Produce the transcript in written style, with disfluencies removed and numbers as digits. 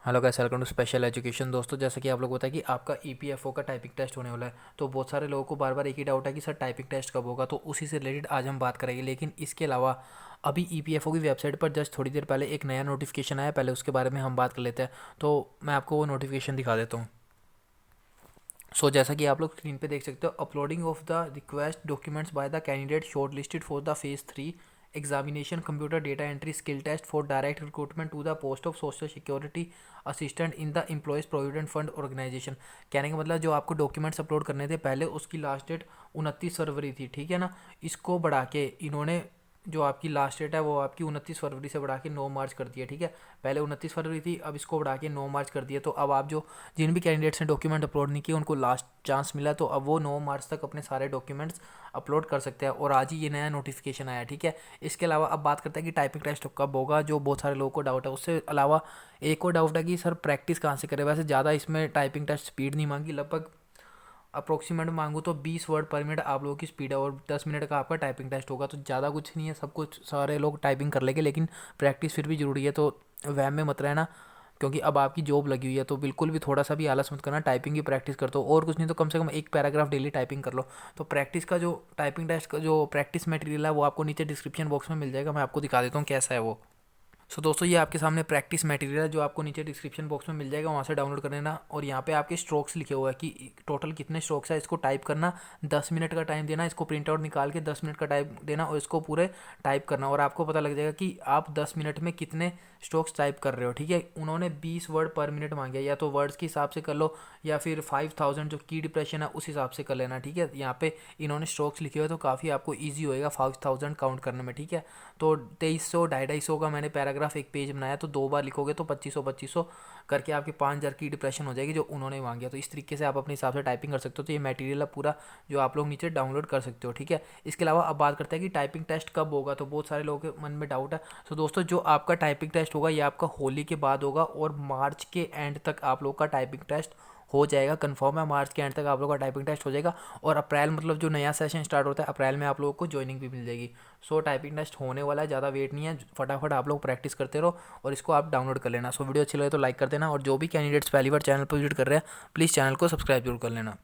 Hello guys, welcome to special education. दोस्तों, जैसा कि आप लोग पता है कि आपका ईपीएफओ का टाइपिंग टेस्ट होने वाला है। तो बहुत सारे लोगों को बार बार एक ही डाउट है कि सर टाइपिंग टेस्ट कब होगा, तो उसी से रिलेटेड आज हम बात करेंगे। लेकिन इसके अलावा अभी ईपीएफओ की वेबसाइट पर जस्ट थोड़ी देर पहले एक नया नोटिफिकेशन आया, पहले उसके बारे में हम बात कर लेते हैं। तो मैं आपको वो नोटिफिकेशन दिखा देता हूँ। जैसा कि आप लोग स्क्रीन पे देख सकते हो, uploading of the request documents by the candidate short listed for the phase 3 examination computer data entry skill test for direct recruitment to the post of social security assistant in the employees provident fund organisation. कहने का मतलब, जो आपको documents upload करने थे पहले, उसकी last date 29 फरवरी थी, ठीक है ना। इसको बढ़ा के इन्होंने, जो आपकी लास्ट डेट है वो आपकी 29 फरवरी से बढ़ा के 9 मार्च कर दिया, ठीक है। पहले 29 फरवरी थी, अब इसको बढ़ा के 9 मार्च कर दिया। तो अब आप जो जिन भी कैंडिडेट्स ने डॉक्यूमेंट अपलोड नहीं किए उनको लास्ट चांस मिला, तो अब वो 9 मार्च तक अपने सारे डॉक्यूमेंट्स अपलोड कर सकते हैं। और आज ही ये नया नोटिफिकेशन आया, ठीक है। इसके अलावा अब बात करते हैं कि टाइपिंग टेस्ट कब होगा, जो बहुत सारे लोगों को डाउट है। उससे अलावा एक और डाउट है कि सर प्रैक्टिस कहाँ से करें। वैसे ज़्यादा इसमें टाइपिंग टेस्ट स्पीड नहीं मांगी, लगभग अप्रोक्सीमेट मांगू तो 20 वर्ड पर मिनट आप लोगों की स्पीड है, और 10 मिनट का आपका टाइपिंग टेस्ट होगा। तो ज़्यादा कुछ नहीं है, सब कुछ सारे लोग टाइपिंग कर लेंगे, लेकिन प्रैक्टिस फिर भी ज़रूरी है। तो वहम में मत रहना, क्योंकि अब आपकी जॉब लगी हुई है। तो बिल्कुल भी थोड़ा सा भी आलस मत करना, टाइपिंग की प्रैक्टिस कर दो, और कुछ नहीं तो कम से कम एक पैराग्राफ डेली टाइपिंग कर लो। तो प्रैक्टिस का जो टाइपिंग टेस्ट का जो प्रैक्टिस मटेरियल है वो आपको नीचे डिस्क्रिप्शन बॉक्स में मिल जाएगा। मैं आपको दिखा देता हूँ कैसा है वो। दोस्तों, ये आपके सामने प्रैक्टिस मटेरियल है, जो आपको नीचे डिस्क्रिप्शन बॉक्स में मिल जाएगा, वहाँ से डाउनलोड कर लेना। और यहाँ पे आपके स्ट्रोक्स लिखे हुए हैं कि टोटल कितने स्ट्रोक्स है, इसको टाइप करना। 10 मिनट का टाइम देना, इसको प्रिंट आउट निकाल के 10 मिनट का टाइम देना, और इसको पूरे टाइप करना। और आपको पता लग जाएगा कि आप 10 मिनट में कितने स्ट्रोक्स टाइप कर रहे हो, ठीक है। उन्होंने 20 वर्ड पर मिनट मांगे, या तो वर्ड्स के हिसाब से कर लो, या फिर 5000 जो की डिप्रेशन है उस हिसाब से कर लेना, ठीक है। यहाँ पे इन्होंने स्ट्रोक्स लिखे हुए, तो काफ़ी आपको ईजी होएगा 5000 काउंट करने में, ठीक है। तो 2300 250 का मैंने पैराग्राफ एक पेज बनाया, तो 2 बार लिखोगे तो 2500 करके आपके 5000 की डिप्रेशन हो जाएगी, जो उन्होंने मांगी है। तो इस तरीके से आप अपने हिसाब से टाइपिंग कर सकते हो। तो ये मटेरियल है पूरा, जो आप लोग नीचे डाउनलोड कर सकते हो, ठीक है। इसके अलावा अब बात करते हैं कि टाइपिंग टेस्ट कब होगा। तो बहुत सारे लोगों के मन में डाउट है। दोस्तों, जो आपका टाइपिंग टेस्ट होगा ये आपका होली के बाद होगा, और मार्च के एंड तक आप लोग का टाइपिंग टेस्ट हो जाएगा। कंफर्म है, मार्च के एंड तक आप लोग का टाइपिंग टेस्ट हो जाएगा। और अप्रैल, मतलब जो नया सेशन स्टार्ट होता है अप्रैल में, आप लोगों को ज्वाइनिंग भी मिल जाएगी। टाइपिंग टेस्ट होने वाला है, ज़्यादा वेट नहीं है। फटाफट आप लोग प्रैक्टिस करते रहो, और इसको आप डाउनलोड कर लेना। वीडियो अच्छी लगे तो लाइक कर देना, और जो भी कैंडिडेट्स पहली बार चैनल पर विजिट कर रहे हैं, प्लीज़ चैनल को सब्सक्राइब जरूर कर लेना।